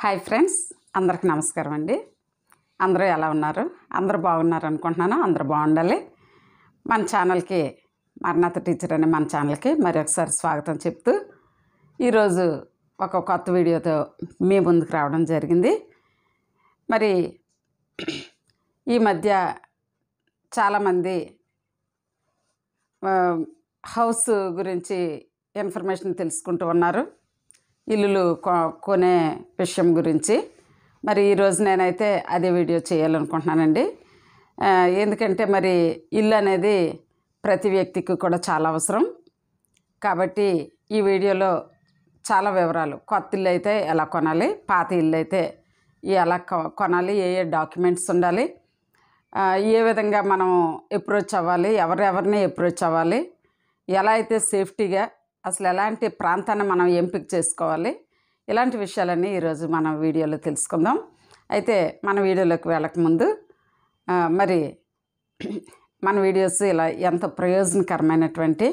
Hi friends, అందరికి నమస్కారం అండి. అందరూ ఎలా ఉన్నారు? అందరూ బాగున్నారు అనుకుంటున్నాను. అందరూ బాగుండాలి. మన ఛానల్కి మరణాత టీచర్ అనే మన ఛానల్కి మరొకసారి స్వాగతం చెప్తూ ఈరోజు ఒక కొత్త వీడియోతో మీ ముందుకు రావడం జరిగింది. మరి ఈ మధ్య చాలామంది హౌస్ గురించి ఇన్ఫర్మేషన్ తెలుసుకుంటూ ఉన్నారు, ఇల్లులు కొనే విషయం గురించి. మరి ఈరోజు నేనైతే అదే వీడియో చేయాలనుకుంటున్నానండి. ఎందుకంటే మరి ఇల్లు అనేది ప్రతి వ్యక్తికి కూడా చాలా అవసరం. కాబట్టి ఈ వీడియోలో చాలా వివరాలు, కొత్త ఇల్లు అయితే ఎలా కొనాలి, పాత ఇల్లు అయితే ఎలా కొనాలి, ఏ ఏ డాక్యుమెంట్స్ ఉండాలి, ఏ విధంగా మనం అప్రోచ్ అవ్వాలి, ఎవరిని అప్రోచ్ అవ్వాలి, ఎలా అయితే సేఫ్టీగా అసలు ఎలాంటి ప్రాంతాన్ని మనం ఎంపిక చేసుకోవాలి, ఇలాంటి విషయాలన్నీ ఈరోజు మనం వీడియోలో తెలుసుకుందాం. అయితే మన వీడియోలోకి వెళ్ళకముందు మరి మన వీడియోస్ ఇలా ఎంతో ప్రయోజనకరమైనటువంటి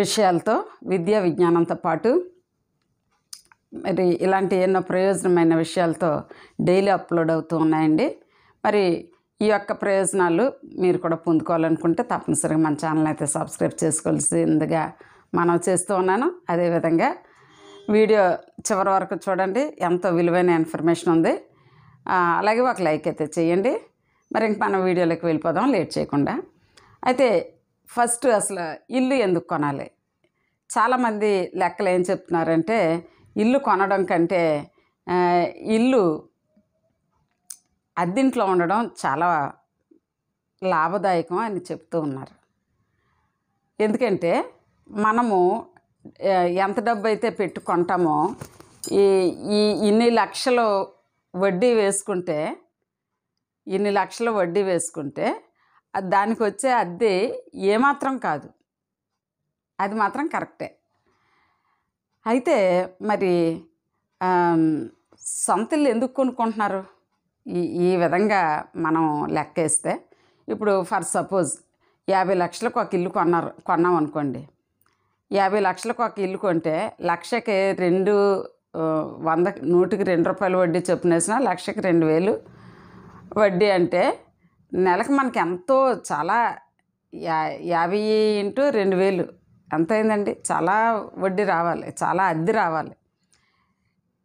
విషయాలతో, విద్యా విజ్ఞానంతో పాటు మరి ఇలాంటి ఎన్నో ప్రయోజనమైన విషయాలతో డైలీ అప్లోడ్ అవుతూ ఉన్నాయండి. మరి ఈ యొక్క ప్రయోజనాలు మీరు కూడా పొందుకోవాలనుకుంటే తప్పనిసరిగా మన ఛానల్ అయితే సబ్స్క్రైబ్ చేసుకోవాల్సిందిగా మనం చేస్తూ ఉన్నాను. అదేవిధంగా వీడియో చివరి వరకు చూడండి, ఎంతో విలువైన ఇన్ఫర్మేషన్ ఉంది. అలాగే ఒక లైక్ అయితే చేయండి. మరి ఇంక మనం వీడియోలోకి వెళ్ళిపోదాం లేట్ చేయకుండా. అయితే ఫస్ట్ అసలు ఇల్లు ఎందుకు కొనాలి? చాలామంది లెక్కలు ఏం చెప్తున్నారంటే, ఇల్లు కొనడం కంటే ఇల్లు అద్దెంట్లో ఉండడం చాలా లాభదాయకం అని చెప్తూ ఉన్నారు. ఎందుకంటే మనము ఎంత డబ్బు అయితే పెట్టి కొంటామో ఇన్ని లక్షలు వడ్డీ వేసుకుంటే దానికి వచ్చే అద్దె ఏమాత్రం కాదు. అది మాత్రం కరెక్టే. అయితే మరి సొంత ఇల్లు ఎందుకు కొనుక్కుంటున్నారు? ఈ విధంగా మనం లెక్కేస్తే, ఇప్పుడు ఫర్ సపోజ్ 50 లక్షలకు ఒక ఇల్లు కొన్నాం అనుకోండి. 50 లక్షలకు ఒక ఇల్లు కొంటే లక్షకి 100కి ₹2 వడ్డీ చొప్పున వేసినా లక్షకి 2000 వడ్డీ అంటే నెలకు మనకి ఎంతో చాలా 50 × 2000 ఎంత అయిందండి? చాలా వడ్డీ రావాలి, చాలా అద్దె రావాలి.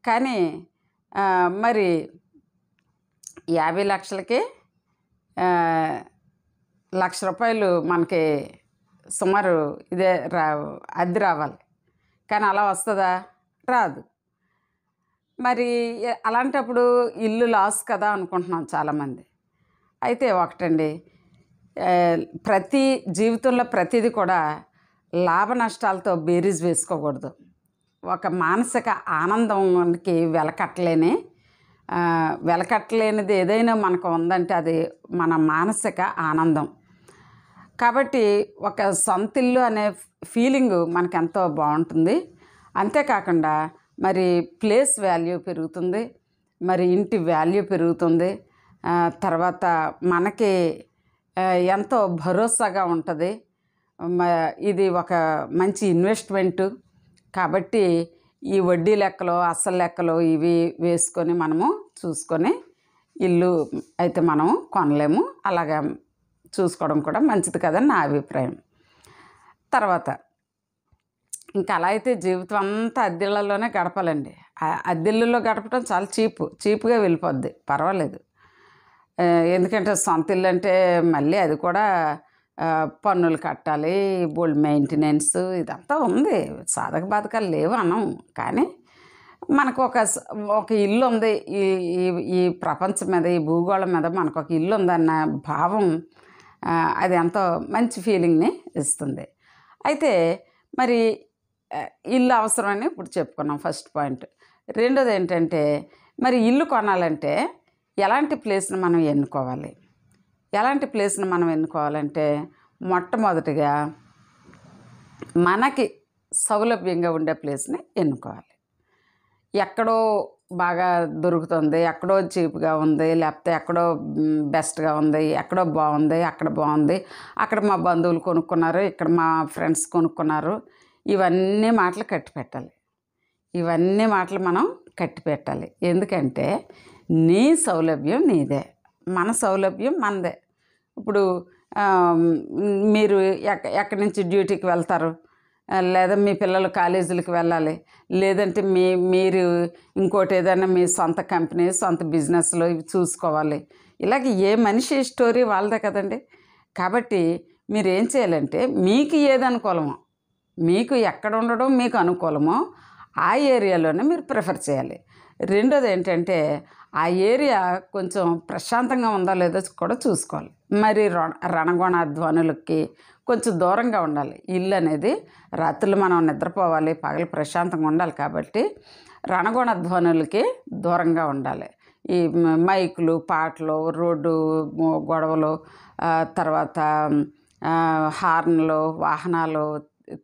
కానీ మరి 50 లక్షలకి ₹1,00,000 మనకి సుమారు ఇదే అద్దె రావాలి. కానీ అలా వస్తుందా? రాదు. మరి అలాంటప్పుడు ఇల్లు లాస్ కదా అనుకుంటున్నాం చాలామంది. అయితే ఒకటండి, జీవితంలో ప్రతిదీ కూడా లాభ నష్టాలతో బేరీజ్ వేసుకోకూడదు. ఒక మానసిక ఆనందంకి వెలకట్టలేనిది ఏదైనా మనకు ఉందంటే అది మన మానసిక ఆనందం. కాబట్టి ఒక సొంత ఇల్లు అనే ఫీలింగు మనకు ఎంతో బాగుంటుంది. అంతేకాకుండా మరి ప్లేస్ వాల్యూ పెరుగుతుంది, మరి ఇంటి వాల్యూ పెరుగుతుంది. తర్వాత మనకి ఎంతో భరోసాగా ఉంటుంది. ఇది ఒక మంచి ఇన్వెస్ట్మెంటు. కాబట్టి ఈ వడ్డీ లెక్కలు, అసలు లెక్కలు ఇవి వేసుకొని మనము చూసుకొని ఇల్లు అయితే మనం కొనలేము. అలాగా చూసుకోవడం కూడా మంచిది కదని నా అభిప్రాయం. తర్వాత ఇంకా అలా అయితే జీవితం అంతా అద్దెళ్ళలోనే గడపాలండి. అద్దెళ్ళలో గడపడం చాలా చీప్గా వెళ్ళిపోద్ది, పర్వాలేదు. ఎందుకంటే సొంత ఇల్లు అంటే మళ్ళీ అది కూడా పన్నులు కట్టాలి, బోల్డ్ మెయింటెనెన్స్, ఇదంతా ఉంది. సాధక బాధకాలు లేవు అనం. కానీ మనకు ఒక ఇల్లు ఉంది, ఈ ప్రపంచం మీద, ఈ భూగోళం మీద మనకు ఒక ఇల్లు ఉందన్న భావం అది ఎంతో మంచి ఫీలింగ్ని ఇస్తుంది. అయితే మరి ఇల్లు అవసరమని ఇప్పుడు చెప్పుకున్నాం, ఫస్ట్ పాయింట్. రెండోది ఏంటంటే, మరి ఇల్లు కొనాలంటే ఎలాంటి ప్లేస్ని మనం ఎన్నుకోవాలంటే మొట్టమొదటిగా మనకి సౌలభ్యంగా ఉండే ప్లేస్ని ఎన్నుకోవాలి. ఎక్కడో బాగా దొరుకుతుంది, ఎక్కడో చీప్గా ఉంది, లేకపోతే ఎక్కడో బెస్ట్గా ఉంది, ఎక్కడో బాగుంది, అక్కడ బాగుంది, అక్కడ మా బంధువులు కొనుక్కున్నారు, ఇక్కడ మా ఫ్రెండ్స్ కొనుక్కున్నారు, ఇవన్నీ మాటలు కట్టిపెట్టాలి. ఇవన్నీ మాటలు మనం కట్టి పెట్టాలి. ఎందుకంటే నీ సౌలభ్యం నీదే, మన సౌలభ్యం మనదే. ఇప్పుడు మీరు ఎక్కడి నుంచి డ్యూటీకి వెళ్తారు, లేదా మీ పిల్లలు కాలేజీలకు వెళ్ళాలి, లేదంటే మీరు ఇంకోటి ఏదైనా మీ సొంత కంపెనీ సొంత బిజినెస్లో ఇవి చూసుకోవాలి. ఇలాగ ఏ మనిషి స్టోరీ వాళ్ళదే కదండి. కాబట్టి మీరు ఏం చేయాలంటే మీకు ఏది అనుకూలమో, మీకు ఎక్కడ ఉండడం మీకు అనుకూలమో ఆ ఏరియాలోనే మీరు ప్రిఫర్ చేయాలి. రెండోది ఏంటంటే ఆ ఏరియా కొంచెం ప్రశాంతంగా ఉందా లేదో కూడా చూసుకోవాలి. మరి రణగొణ ధ్వనులకి కొంచెం దూరంగా ఉండాలి. ఇల్లు అనేది రాత్రులు మనం నిద్రపోవాలి, పగలు ప్రశాంతంగా ఉండాలి. కాబట్టి రణగొణ ధ్వనులకి దూరంగా ఉండాలి. ఈ మైకులు, పాటలు, రోడ్డు గొడవలు, తర్వాత హార్న్లు, వాహనాలు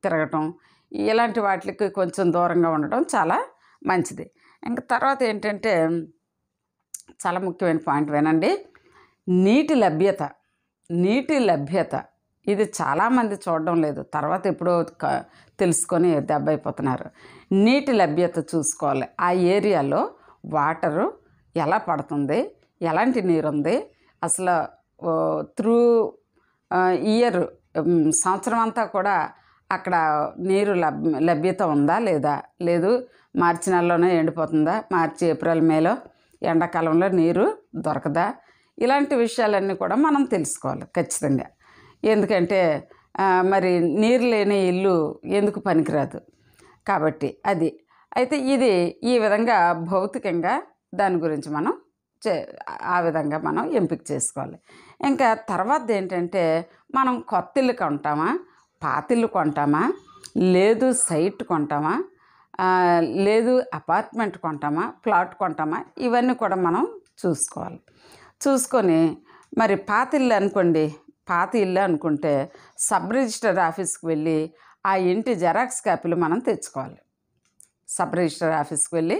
తిరగటం, ఇలాంటి వాటికి కొంచెం దూరంగా ఉండటం చాలా మంచిది. ఇంకా తర్వాత ఏంటంటే చాలా ముఖ్యమైన పాయింట్ వినండి. నీటి లభ్యత ఇది చాలామంది చూడడం లేదు, తర్వాత ఎప్పుడో తెలుసుకొని దెబ్బ అయిపోతున్నారు. నీటి లభ్యత చూసుకోవాలి. ఆ ఏరియాలో వాటరు ఎలా పడుతుంది, ఎలాంటి నీరు ఉంది, అసలు త్రూ ఇయర్ సంవత్సరం అంతా కూడా అక్కడ నీరు లభ్యత ఉందా లేదా, లేదు మార్చి నెలలోనే ఎండిపోతుందా, మార్చి ఏప్రిల్ మేలో ఎండాకాలంలో నీరు దొరకదా, ఇలాంటి విషయాలన్నీ కూడా మనం తెలుసుకోవాలి ఖచ్చితంగా. ఎందుకంటే మరి నీరు లేని ఇల్లు ఎందుకు పనికిరాదు. కాబట్టి అది అయితే ఇది ఈ విధంగా భౌతికంగా దాని గురించి మనం ఆ విధంగా మనం ఎంపిక చేసుకోవాలి. ఇంకా తర్వాత ఏంటంటే మనం కొత్త ఇల్లు కొంటామా, పాతిల్లు కొంటామా, లేదు సైట్ కొంటామా, లేదు అపార్ట్మెంట్ కొంటామా, ప్లాట్ కొంటామా, ఇవన్నీ కూడా మనం చూసుకోవాలి. చూసుకొని మరి పాత ఇల్లు అనుకుంటే సబ్ రిజిస్టర్ ఆఫీస్కి వెళ్ళి ఆ ఇంటి జెరాక్స్ కాపీలు మనం తెచ్చుకోవాలి. సబ్ రిజిస్టర్ ఆఫీస్కి వెళ్ళి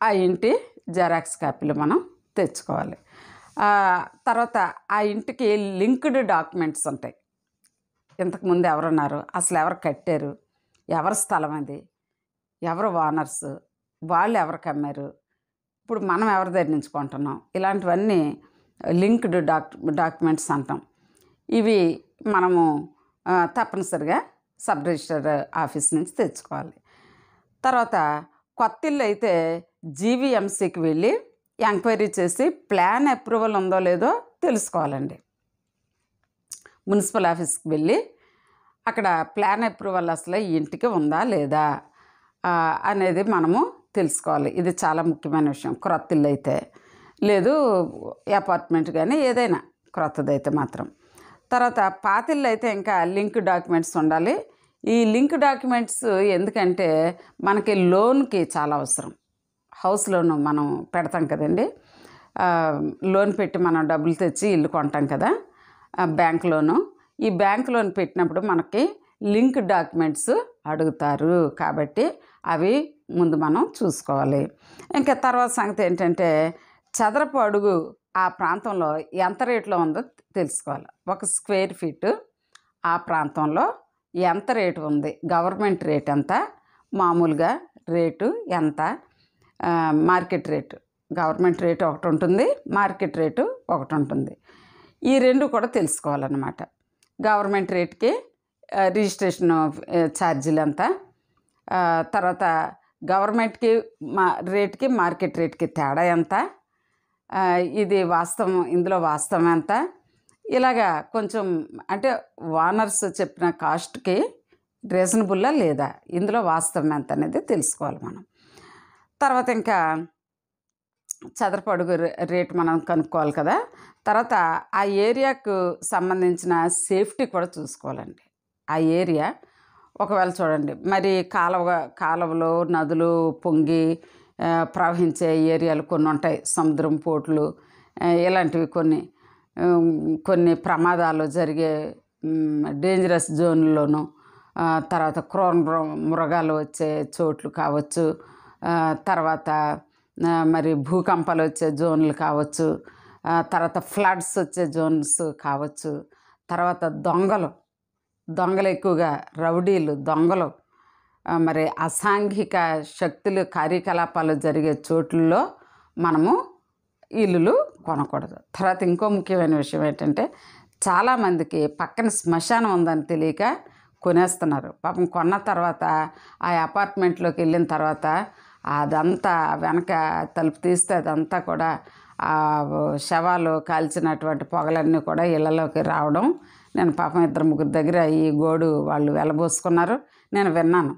ఆ ఇంటి జెరాక్స్ కాపీలు మనం తెచ్చుకోవాలి. తర్వాత ఆ ఇంటికి లింక్డ్ డాక్యుమెంట్స్ ఉంటాయి. ఇంతకుముందు ఎవరున్నారు, అసలు ఎవరు కట్టారు, ఎవరి స్థలం అది, ఎవరు ఓనర్స్, వాళ్ళు ఎవరికి అమ్మారు, ఇప్పుడు మనం ఎవరి దగ్గర నుంచి కొంటున్నాం, ఇలాంటివన్నీ లింక్డ్ డాక్యుమెంట్స్ అంటాం. ఇవి మనము తప్పనిసరిగా సబ్ రిజిస్టర్ ఆఫీస్ నుంచి తెచ్చుకోవాలి. తర్వాత కొత్త ఇల్లు అయితే జీవీఎంసీకి వెళ్ళి ఎంక్వైరీ చేసి ప్లాన్ అప్రూవల్ ఉందో లేదో తెలుసుకోవాలండి. మున్సిపల్ ఆఫీస్కి వెళ్ళి అక్కడ ప్లాన్ అప్రూవల్ అసలు ఈ ఇంటికి ఉందా లేదా అనేది మనము తెలుసుకోవాలి. ఇది చాలా ముఖ్యమైన విషయం. క్రొత్త ఇల్లు అయితే, లేదు అపార్ట్మెంట్ కానీ ఏదైనా క్రొత్తదైతే మాత్రం. తర్వాత పాతిల్లు అయితే ఇంకా లింక్ డాక్యుమెంట్స్ ఉండాలి. ఈ లింక్ డాక్యుమెంట్స్ ఎందుకంటే మనకి లోన్కి చాలా అవసరం. హౌస్ లోన్ మనం పెడతాం కదండి, లోన్ పెట్టి మనం డబ్బులు తెచ్చి ఇల్లు కొంటాం కదా, బ్యాంక్ లోను. ఈ బ్యాంక్ లోన్ పెట్టినప్పుడు మనకి లింక్ డాక్యుమెంట్స్ అడుగుతారు. కాబట్టి అవి ముందు మనం చూసుకోవాలి. ఇంకా తర్వాత సంగతి ఏంటంటే చదరపు అడుగు ఆ ప్రాంతంలో ఎంత రేట్లో ఉందో తెలుసుకోవాలి. ఒక స్క్వేర్ ఫీటు ఆ ప్రాంతంలో ఎంత రేటు ఉంది, గవర్నమెంట్ రేట్ ఎంత, మామూలుగా రేటు ఎంత, మార్కెట్ రేటు. గవర్నమెంట్ రేటు ఒకటి ఉంటుంది, మార్కెట్ రేటు ఒకటి ఉంటుంది. ఈ రెండు కూడా తెలుసుకోవాలన్నమాట. గవర్నమెంట్ రేట్కి రిజిస్ట్రేషన్ ఛార్జీలు ఎంత, తర్వాత గవర్నమెంట్కి రేట్కి మార్కెట్ రేట్కి తేడా ఎంత, ఇది వాస్తవం, ఇందులో వాస్తవం ఎంత, ఇలాగా కొంచెం అంటే ఓనర్స్ చెప్పిన కాస్ట్కి రీజనబుల్లా లేదా, ఇందులో వాస్తవం ఎంత అనేది తెలుసుకోవాలి మనం. తర్వాత ఇంకా చదరపు అడుగు రేటు మనం కనుక్కోవాలి కదా. తర్వాత ఆ ఏరియాకు సంబంధించిన సేఫ్టీ కూడా చూసుకోవాలండి. ఆ ఏరియా ఒకవేళ చూడండి మరి కాలువలు, నదులు పొంగి ప్రవహించే ఏరియాలు కొన్ని ఉంటాయి, సముద్రం పోట్లు ఇలాంటివి కొన్ని ప్రమాదాలు జరిగే డేంజరస్ జోన్లోను, తర్వాత క్రూర మృగాలు వచ్చే చోట్లు కావచ్చు, తర్వాత మరి భూకంపాలు వచ్చే జోన్లు కావచ్చు, తర్వాత ఫ్లడ్స్ వచ్చే జోన్స్ కావచ్చు, తర్వాత దొంగలు ఎక్కువగా, రౌడీలు, దొంగలు మరి అసాంఘిక శక్తులు కార్యకలాపాలు జరిగే చోట్లలో మనము ఇల్లులు కొనకూడదు. తర్వాత ఇంకో ముఖ్యమైన విషయం ఏంటంటే, చాలామందికి పక్కన శ్మశానం ఉందని తెలియక కొనేస్తున్నారు. పాపం కొన్న తర్వాత ఆ అపార్ట్మెంట్లోకి వెళ్ళిన తర్వాత అదంతా వెనక తలుపు తీస్తే అదంతా కూడా ఆ శవాలు కాల్చినటువంటి పొగలన్నీ కూడా ఇళ్ళలోకి రావడం నేను పాపం 2-3 దగ్గర ఈ గోడు వాళ్ళు వెళ్ళబోసుకున్నారు, నేను విన్నాను.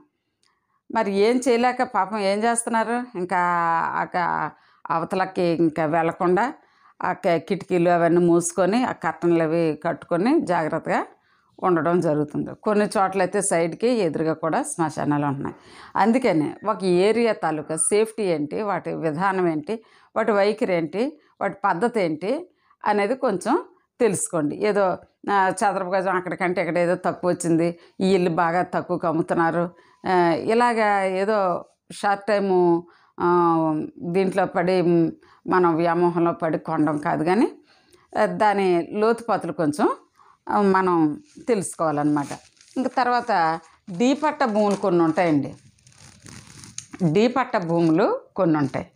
మరి ఏం చేయలేక పాపం ఏం చేస్తున్నారు, ఇంకా అవతలకి ఇంకా వెళ్లకుండా ఆ కిటికీలు అవన్నీ మూసుకొని ఆ కర్టన్లు అవి కట్టుకొని జాగ్రత్తగా ఉండడం జరుగుతుంది. కొన్ని చోట్లయితే సైడ్కి ఎదురుగా కూడా శ్మశానాలు ఉంటున్నాయి. అందుకని ఒక ఏరియా తాలూకా సేఫ్టీ ఏంటి, వాటి విధానం ఏంటి, వాటి వైఖరి ఏంటి, వాటి పద్ధతి ఏంటి అనేది కొంచెం తెలుసుకోండి. ఏదో చదరపు గజం అక్కడికంటే ఇక్కడ ఏదో తక్కువ వచ్చింది, ఈ ఇల్లు బాగా తక్కువకి అమ్ముతున్నారు, ఇలాగా ఏదో షార్ట్ టైము దీంట్లో పడి మనం వ్యామోహంలో పడి కొనడం కాదు, కానీ దాని లోతుపాతులు కొంచెం మనం తెలుసుకోవాలన్నమాట. ఇంకా తర్వాత డీ పట్ట భూములు కొన్ని ఉంటాయండి. డీ పట్ట భూములు కొన్ని ఉంటాయి,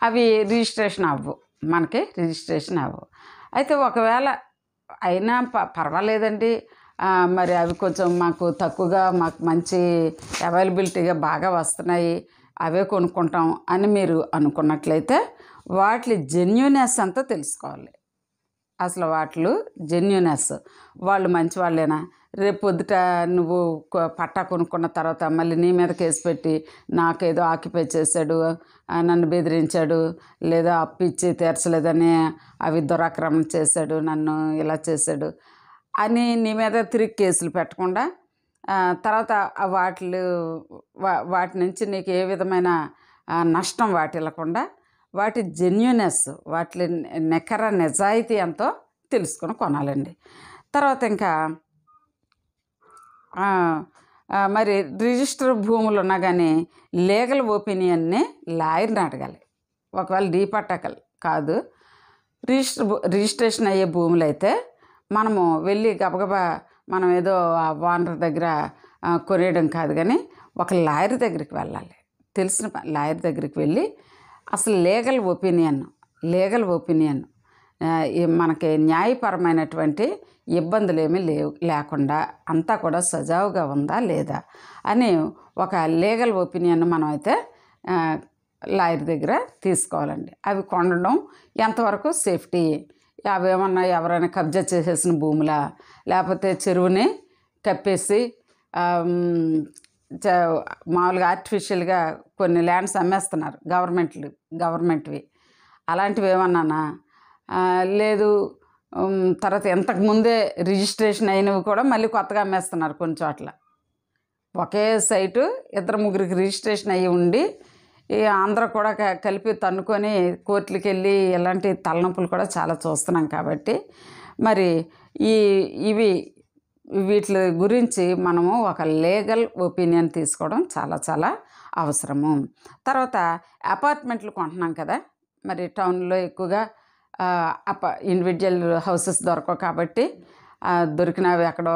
అవి రిజిస్ట్రేషన్ అవ్వవు, మనకి రిజిస్ట్రేషన్ అవ్వవు. అయితే ఒకవేళ అయినా పర్వాలేదండి, మరి అవి కొంచెం మాకు తక్కువగా మాకు మంచి అవైలబిలిటీగా బాగా వస్తున్నాయి, అవే కొనుక్కుంటాం అని మీరు అనుకున్నట్లయితే వాటి జెన్యూనెస్ అంతా తెలుసుకోవాలి. అసలు వాటిలో జెన్యూనెస్, వాళ్ళు మంచి వాళ్ళేనా, రేపు పొద్దుట నువ్వు పట్టా కొనుక్కున్న తర్వాత మళ్ళీ నీ మీద కేసు పెట్టి నాకేదో ఆక్యుపై చేశాడు, నన్ను బెదిరించాడు, లేదా అప్పు ఇచ్చి తీర్చలేదని అవి దురాక్రమణ చేశాడు, నన్ను ఇలా చేశాడు అని నీ మీద తిరిగి కేసులు పెట్టకుండా, తర్వాత వాటి నుంచి నీకు ఏ విధమైన నష్టం వాటిల్లకుండా వాటి జెన్యూనెస్, వాటి నికర నిజాయితీ ఎంతో తెలుసుకొని కొనాలండి. తర్వాత ఇంకా మరి రిజిస్టర్ భూములు ఉన్నా కానీ లీగల్ ఒపీనియన్ని లాయర్ని అడగాలి. ఒకవేళ డీ పట్టాకలు కాదు, రిజిస్ట్రేషన్ అయ్యే భూములు అయితే మనము వెళ్ళి గబగబా మనం ఏదో ఓనర్ దగ్గర కొనేయడం కాదు, కానీ ఒక లాయర్ దగ్గరికి వెళ్ళాలి. తెలిసిన లాయర్ దగ్గరికి వెళ్ళి అసలు లీగల్ ఒపీనియన్ మనకి న్యాయపరమైనటువంటి ఇబ్బందులు ఏమీ లేకుండా అంతా కూడా సజావుగా ఉందా లేదా అని ఒక లీగల్ ఒపీనియన్ మనం అయితే లాయర్ దగ్గర తీసుకోవాలండి. అవి కొనడం ఎంతవరకు సేఫ్టీ, అవి ఏమన్నా ఎవరైనా కబ్జా చేసేసిన భూములా, లేకపోతే చెరువుని కప్పేసి మామూలుగా ఆర్టిఫిషియల్గా కొన్ని ల్యాండ్స్ అమ్మేస్తున్నారు గవర్నమెంట్వి, అలాంటివి ఏమన్నానా, లేదు తర్వాత ఎంతకుముందే రిజిస్ట్రేషన్ అయినవి కూడా మళ్ళీ కొత్తగా అమ్మేస్తున్నారు కొన్ని చోట్ల. ఒకే సైటు 2-3కి రిజిస్ట్రేషన్ అయ్యి ఉండి అందరూ కూడా కలిపి తన్నుకొని కోర్టులకు వెళ్ళి ఇలాంటి తలనొప్పులు కూడా చాలా చూస్తున్నాం. కాబట్టి మరి వీటి గురించి మనము ఒక లీగల్ ఒపీనియన్ తీసుకోవడం చాలా చాలా అవసరము. తర్వాత అపార్ట్మెంట్లు కొంటున్నాం కదా, మరి టౌన్లో ఎక్కువగా ఇండివిజువల్ హౌసెస్ దొరకవు కాబట్టి దొరికినవి ఎక్కడో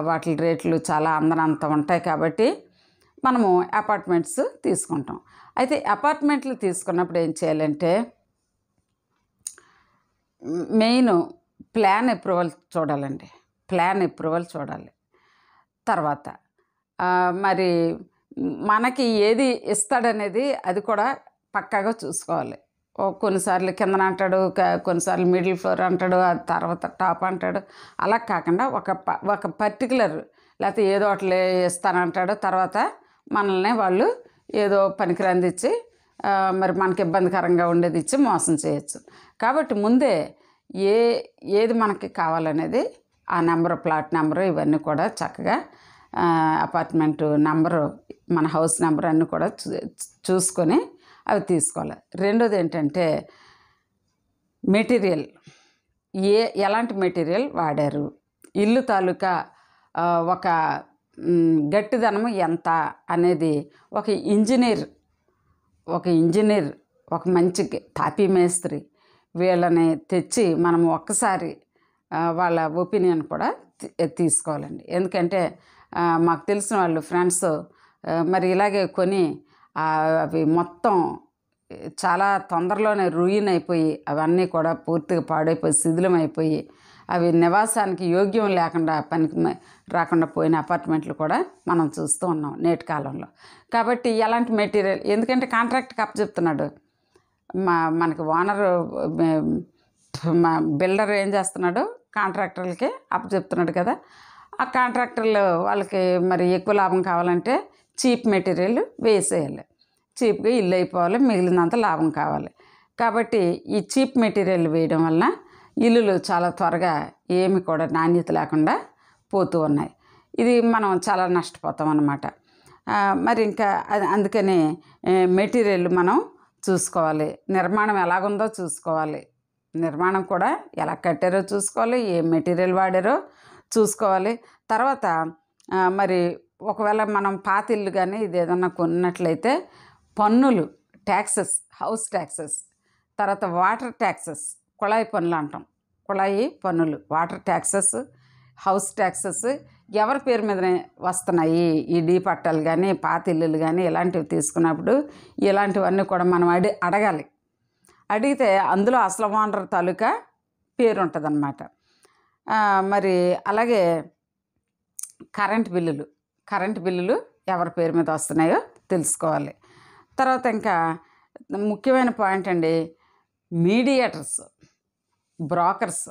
వాటి రేట్లు చాలా అందనంత ఉంటాయి కాబట్టి మనము అపార్ట్మెంట్స్ తీసుకుంటాం. అయితే అపార్ట్మెంట్లు తీసుకున్నప్పుడు ఏం చేయాలంటే మెయిన్ ప్లాన్ అప్రూవల్ చూడాలండి. తర్వాత మరి మనకి ఏది ఇస్తాడనేది అది కూడా పక్కాగా చూసుకోవాలి. కొన్నిసార్లు కిందన అంటాడు, కొన్నిసార్లు మిడిల్ ఫ్లోర్ అంటాడు, అది తర్వాత టాప్ అంటాడు. అలా కాకుండా ఒక పర్టికులర్ లేకపోతే ఏదో ఒకటి ఇస్తానంటాడు, తర్వాత మనల్ని వాళ్ళు ఏదో పనికిరాంది ఇచ్చి మరి మనకి ఇబ్బందికరంగా ఉండేది ఇచ్చి మోసం చేయొచ్చు. కాబట్టి ముందే ఏది మనకి కావాలనేది ఆ నెంబరు, ప్లాట్ నెంబరు ఇవన్నీ కూడా చక్కగా అపార్ట్మెంట్ నెంబరు, మన హౌస్ నెంబర్ అన్నీ కూడా చూసుకొని అవి తీసుకోవాలి. రెండోది ఏంటంటే మెటీరియల్, ఎలాంటి మెటీరియల్ వాడారు, ఇల్లు తాలూకా ఒక గట్టిదనము ఎంత అనేది ఒక ఇంజనీర్, ఒక మంచి తాపీ మేస్త్రి వీళ్ళని తెచ్చి మనం ఒక్కసారి వాళ్ళ ఒపీనియన్ కూడా తీసుకోవాలండి. ఎందుకంటే మాకు తెలిసిన వాళ్ళు ఫ్రెండ్స్ మరి ఇలాగే కొని అవి మొత్తం చాలా తొందరలోనే రూయిన్ అయిపోయి అవన్నీ కూడా పూర్తిగా పాడైపోయి శిథిలమైపోయి అవి నివాసానికి యోగ్యం లేకుండా పనికి రాకుండా పోయిన అపార్ట్మెంట్లు కూడా మనం చూస్తూ ఉన్నాం నేటి కాలంలో. కాబట్టి ఎలాంటి మెటీరియల్, ఎందుకంటే కాంట్రాక్ట్కి అప్పచెప్తున్నాడు. మనకి ఓనర్ బిల్డర్ ఏం చేస్తున్నాడు, కాంట్రాక్టర్లకి అప్పచెప్తున్నాడు కదా. ఆ కాంట్రాక్టర్లు వాళ్ళకి మరి ఎక్కువ లాభం కావాలంటే చీప్ మెటీరియల్ వేసేయాలి, చీప్గా ఇల్లు అయిపోవాలి, మిగిలినంత లాభం కావాలి. కాబట్టి ఈ చీప్ మెటీరియల్ వేయడం వలన ఇల్లులు చాలా త్వరగా ఏమి కూడా నాణ్యత లేకుండా పోతూ ఉన్నాయి. ఇది మనం చాలా నష్టపోతాం అన్నమాట. మరి ఇంకా అందుకని మెటీరియల్ మనం చూసుకోవాలి, నిర్మాణం ఎలాగుందో చూసుకోవాలి, నిర్మాణం కూడా ఎలా కట్టారో చూసుకోవాలి, ఏ మెటీరియల్ వాడారో చూసుకోవాలి. తర్వాత మరి ఒకవేళ మనం పాత ఇల్లు కానీ ఇది ఏదన్నా కొన్నట్లయితే పన్నులు, ట్యాక్సెస్, హౌస్ ట్యాక్సెస్, తర్వాత వాటర్ ట్యాక్సెస్, కుళాయి పన్నులు అంటాం, కుళాయి పన్నులు, వాటర్ ట్యాక్సెస్, హౌస్ ట్యాక్సెస్ ఎవరి పేరు మీదనే వస్తున్నాయి. ఈ డీ పట్టాలు కానీ పాత ఇల్లులు కానీ ఇలాంటివి తీసుకున్నప్పుడు ఇలాంటివన్నీ కూడా మనం అడగాలి. అడిగితే అందులో అసలు ఓనర్ తాలూకా పేరు ఉంటుంది అన్నమాట. మరి అలాగే కరెంట్ బిల్లులు ఎవరి పేరు మీద వస్తున్నాయో తెలుసుకోవాలి. తర్వాత ఇంకా ముఖ్యమైన పాయింట్ అండి, మీడియేటర్స్, బ్రోకర్స్.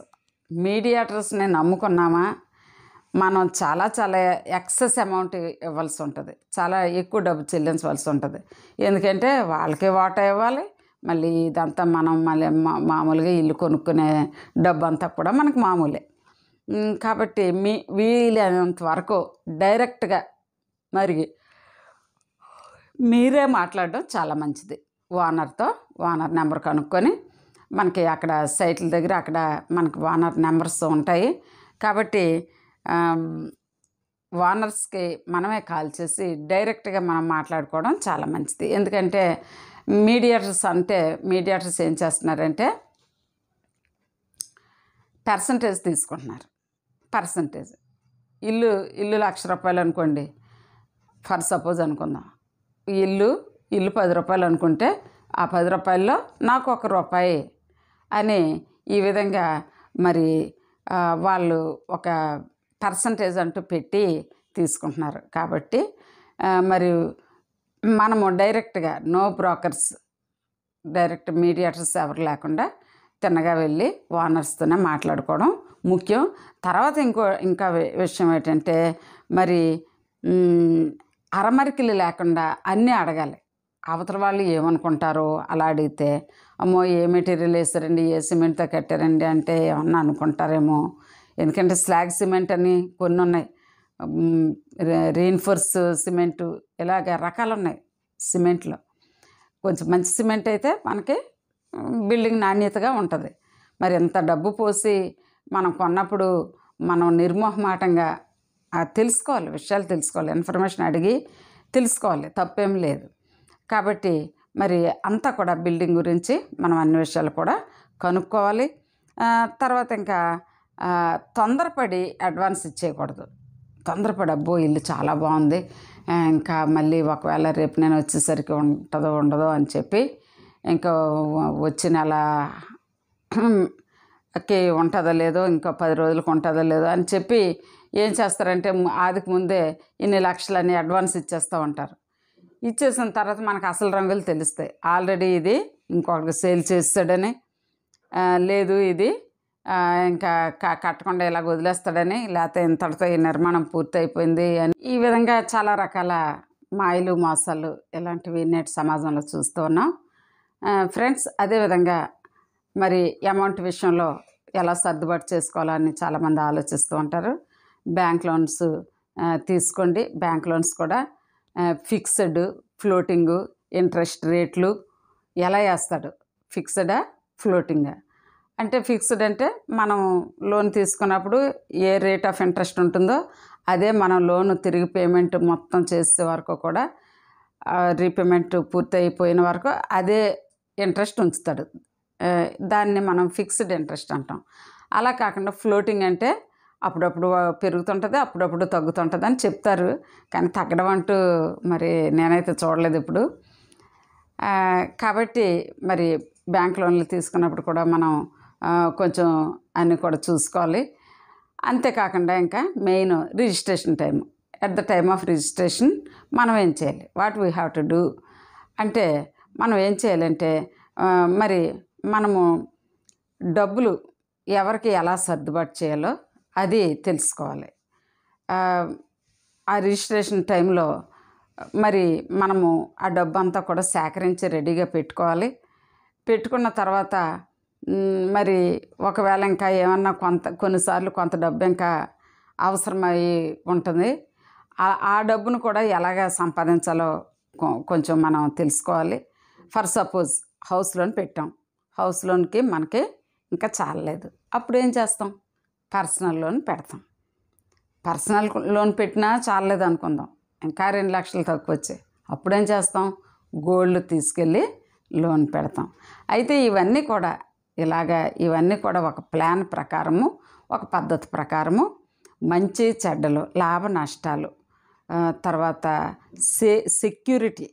మీడియేటర్స్ని నమ్ముకున్నామా మనం చాలా ఎక్సెస్ అమౌంట్ ఇవ్వాల్సి ఉంటుంది, చాలా ఎక్కువ డబ్బు చెల్లించవలసి ఉంటుంది. ఎందుకంటే వాళ్ళకే వాటా ఇవ్వాలి, మళ్ళీ ఇదంతా మనం మళ్ళీ మామూలుగా ఇల్లు కొనుక్కునే డబ్బు అంతా కూడా మనకు మామూలే. కాబట్టి వీలైనంత వరకు డైరెక్ట్గా మరి మీరే మాట్లాడడం చాలా మంచిది. ఓనర్ నెంబర్ కనుక్కొని మనకి అక్కడ సైట్ల దగ్గర అక్కడ మనకి ఓనర్ నెంబర్స్ ఉంటాయి. కాబట్టి ఓనర్స్కి మనమే కాల్ చేసి డైరెక్ట్గా మనం మాట్లాడుకోవడం చాలా మంచిది. ఎందుకంటే మీడియేటర్స్ ఏం చేస్తున్నారంటే పర్సంటేజ్ తీసుకుంటున్నారు. ఇల్లు ₹1,00,000 అనుకోండి, ఫర్ సపోజ్ అనుకుందాం. ఇల్లు ₹10 అనుకుంటే ఆ ₹10లో నాకు ₹1 అని ఈ విధంగా మరి వాళ్ళు ఒక పర్సంటేజ్ అంటూ పెట్టి తీసుకుంటున్నారు. కాబట్టి మరి మనము డైరెక్ట్గా నో బ్రోకర్స్, డైరెక్ట్ మీడియేటర్స్ ఎవరు లేకుండా తిన్నగా వెళ్ళి ఓనర్స్తోనే మాట్లాడుకోవడం ముఖ్యం. తర్వాత ఇంకా విషయం ఏంటంటే మరి అరమరికలు లేకుండా అన్నీ అడగాలి. అవతల వాళ్ళు ఏమనుకుంటారో అలా అడిగితే, అమ్మో ఏ మెటీరియల్ వేసారండి, ఏ సిమెంట్తో కట్టారండి అంటే ఏమన్నా అనుకుంటారేమో. ఎందుకంటే స్లాగ్ సిమెంట్ అని కొన్ని ఉన్నాయి, రీఇన్ఫోర్స్ సిమెంటు, ఇలాగ రకాలు ఉన్నాయి సిమెంట్లో. కొంచెం మంచి సిమెంట్ అయితే మనకి బిల్డింగ్ నాణ్యతగా ఉంటుంది. మరి ఎంత డబ్బు పోసి మనం కొన్నప్పుడు మనం నిర్మోహమాటంగా తెలుసుకోవాలి, విషయాలు తెలుసుకోవాలి, ఇన్ఫర్మేషన్ అడిగి తెలుసుకోవాలి, తప్పేం లేదు. కాబట్టి మరి అంతా కూడా బిల్డింగ్ గురించి మనం అన్ని విషయాలు కూడా కనుక్కోవాలి. తర్వాత ఇంకా తొందరపడి అడ్వాన్స్ ఇచ్చేయకూడదు. తొందరపడి అబ్బో ఇల్లు చాలా బాగుంది, ఇంకా మళ్ళీ ఒకవేళ రేపు నేను వచ్చేసరికి ఉంటుందో ఉండదో అని చెప్పి ఇంకా వచ్చే నెలకి ఉంటుందో లేదో, ఇంకో 10 రోజులకు ఉంటుందో లేదో అని చెప్పి ఏం చేస్తారంటే ఆదికి ముందే ఇన్ని లక్షలని అడ్వాన్స్ ఇచ్చేస్తూ ఉంటారు. ఇచ్చేసిన తర్వాత మనకు అసలు రంగులు తెలుస్తాయి. ఆల్రెడీ ఇది ఇంకొకరికి సేల్ చేస్తాడని, లేదు ఇది ఇంకా కట్టకుండా ఇలా వదిలేస్తాడని, లేకపోతే ఇంతటితో ఈ నిర్మాణం పూర్తి అయిపోయింది అని, ఈ విధంగా చాలా రకాల మాయలు మోసాలు ఇలాంటివి నేటి సమాజంలో చూస్తూ ఉన్నాం ఫ్రెండ్స్. అదేవిధంగా మరి అమౌంట్ విషయంలో ఎలా సర్దుబాటు చేసుకోవాలని చాలామంది ఆలోచిస్తూ ఉంటారు. బ్యాంక్ లోన్స్ తీసుకోండి. బ్యాంక్ లోన్స్ కూడా ఫిక్స్డ్, ఫ్లోటింగు, ఇంట్రెస్ట్ రేట్లు ఎలా వేస్తాడు, ఫిక్స్డా ఫ్లోటింగా? అంటే ఫిక్స్డ్ అంటే మనం లోన్ తీసుకున్నప్పుడు ఏ రేట్ ఆఫ్ ఇంట్రెస్ట్ ఉంటుందో అదే మనం లోన్ తిరిగి పేమెంట్ మొత్తం చేసే వరకు కూడా, రీపేమెంట్ పూర్తి అయిపోయిన వరకు అదే ఇంట్రెస్ట్ ఉంచుతాడు. దాన్ని మనం ఫిక్స్డ్ ఇంట్రెస్ట్ అంటాం. అలా కాకుండా ఫ్లోటింగ్ అంటే అప్పుడప్పుడు పెరుగుతుంటుంది, అప్పుడప్పుడు తగ్గుతుంటుంది అని చెప్తారు. కానీ తగ్గడం అంటూ మరి నేనైతే చూడలేదు ఇప్పుడు. కాబట్టి మరి బ్యాంక్ లోన్లు తీసుకున్నప్పుడు కూడా మనం కొంచెం అన్నీ కూడా చూసుకోవాలి. అంతేకాకుండా ఇంకా main registration time. At the time of registration మనం ఏం చేయాలి, what we have to do అంటే మనం ఏం చేయాలంటే మరి మనము డబ్బులు ఎవరికి ఎలా సర్దుబాటు చేయాలో అది తెలుసుకోవాలి. ఆ రిజిస్ట్రేషన్ టైంలో మరి మనము ఆ డబ్బు అంతా కూడా సేకరించి రెడీగా పెట్టుకోవాలి. పెట్టుకున్న తర్వాత మరి ఒకవేళ ఇంకా ఏమన్నా కొన్నిసార్లు కొంత డబ్బు ఇంకా అవసరమై ఉంటుంది. ఆ డబ్బును కూడా ఎలాగ సంపాదించాలో కొంచెం మనం తెలుసుకోవాలి. ఫర్ సపోజ్ హౌస్ లోన్ పెట్టాం, హౌస్ లోన్కి మనకి ఇంకా చాలలేదు, అప్పుడు ఏం చేస్తాం, పర్సనల్ లోన్ పెడతాం. పర్సనల్ లోన్ పెట్టినా చాలలేదు అనుకుందాం, ఇంకా 2 లక్షలు తక్కువ వచ్చాయి, అప్పుడేం చేస్తాం, గోల్డ్ తీసుకెళ్ళి లోన్ పెడతాం. అయితే ఇవన్నీ కూడా ఒక ప్లాన్ ప్రకారము, ఒక పద్ధతి ప్రకారము, మంచి చెడ్డలు, లాభ నష్టాలు, తర్వాత సెక్యూరిటీ,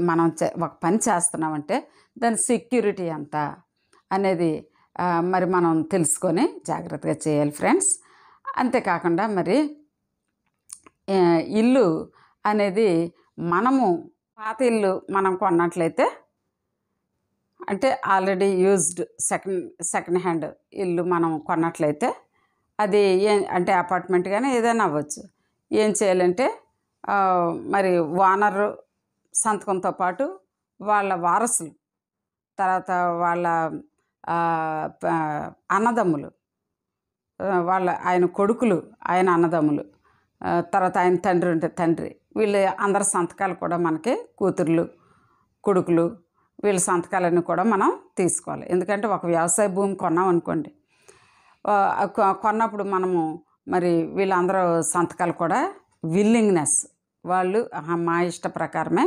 మనం ఒక పని చేస్తున్నామంటే దాని సెక్యూరిటీ ఎంత అనేది మరి మనం తెలుసుకొని జాగ్రత్తగా చేయాలి ఫ్రెండ్స్. అంతేకాకుండా మరి ఇల్లు అనేది మనము పాత ఇల్లు మనం కొన్నట్లయితే, అంటే ఆల్రెడీ యూజ్డ్ సెకండ్ హ్యాండ్ ఇల్లు మనం కొన్నట్లయితే, అది అంటే అపార్ట్మెంట్ కానీ ఏదైనా అవ్వచ్చు, ఏం చేయాలంటే మరి ఓనర్ సంతకంతో పాటు వాళ్ళ వారసులు, తర్వాత వాళ్ళ అన్నదమ్ములు, ఆయన కొడుకులు, ఆయన అన్నదమ్ములు, తర్వాత ఆయన తండ్రి ఉంటే తండ్రి, వీళ్ళ అందరి సంతకాలు కూడా మనకి, కూతుర్లు కొడుకులు, వీళ్ళ సంతకాలన్నీ కూడా మనం తీసుకోవాలి. ఎందుకంటే ఒక వ్యవసాయ భూమి కొన్నాం అనుకోండి, కొన్నప్పుడు మనము మరి వీళ్ళందరూ సంతకాలు కూడా విల్లింగ్నెస్, వాళ్ళు మా ఇష్ట ప్రకారమే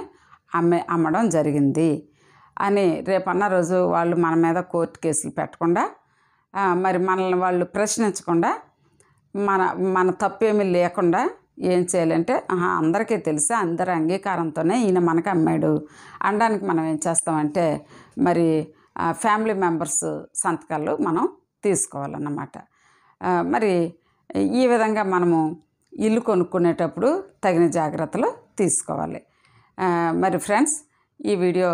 అమ్మడం జరిగింది అని రేపన్న రోజు వాళ్ళు మన మీద కోర్టు కేసులు పెట్టకుండా, మరి మనల్ని వాళ్ళు ప్రశ్నించకుండా, మన తప్పేమీ లేకుండా ఏం చేయాలంటే, అందరికీ తెలిసి అందరి అంగీకారంతోనే ఈయన మనకు అమ్మాడు అనడానికి మనం ఏం చేస్తామంటే, మరి ఫ్యామిలీ మెంబర్స్ సంతకాలు మనం తీసుకోవాలన్నమాట. మరి ఈ విధంగా మనము ఇల్లు కొనుక్కునేటప్పుడు తగిన జాగ్రత్తలు తీసుకోవాలి. మరి ఫ్రెండ్స్, ఈ వీడియో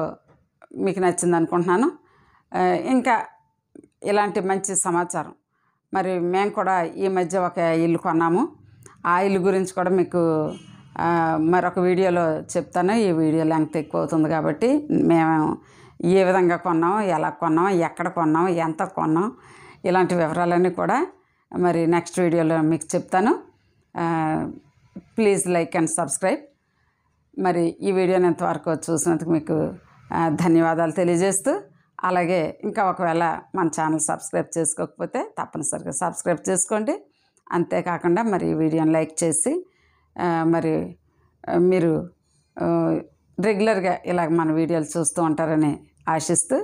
మీకు నచ్చింది అనుకుంటున్నాను. ఇంకా ఇలాంటి మంచి సమాచారం, మరి మేము కూడా ఈ మధ్య ఒక ఇల్లు కొన్నాము, ఆ ఇల్లు గురించి కూడా మీకు మరొక వీడియోలో చెప్తాను. ఈ వీడియో లెంగ్త్ ఎక్కువ అవుతుంది కాబట్టి మేము ఏ విధంగా కొన్నాం, ఎలా కొన్నాం, ఎక్కడ కొన్నాం, ఎంత కొన్నాం, ఇలాంటి వివరాలన్నీ కూడా మరి నెక్స్ట్ వీడియోలో మీకు చెప్తాను. Please like and subscribe. మరి ఈ వీడియోని ఎంతవరకు చూసినందుకు మీకు ధన్యవాదాలు తెలియజేస్తూ, అలాగే ఇంకా ఒకవేళ మన ఛానల్ సబ్స్క్రైబ్ చేసుకోకపోతే తప్పనిసరిగా సబ్స్క్రైబ్ చేసుకోండి. అంతేకాకుండా మరి ఈ వీడియోని లైక్ చేసి మరి మీరు రెగ్యులర్గా ఇలాగ మన వీడియోలు చూస్తూ ఉంటారని ఆశిస్తూ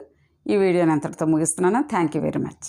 ఈ వీడియోని ఎంతటితో ముగిస్తున్నాను. Thank you very much.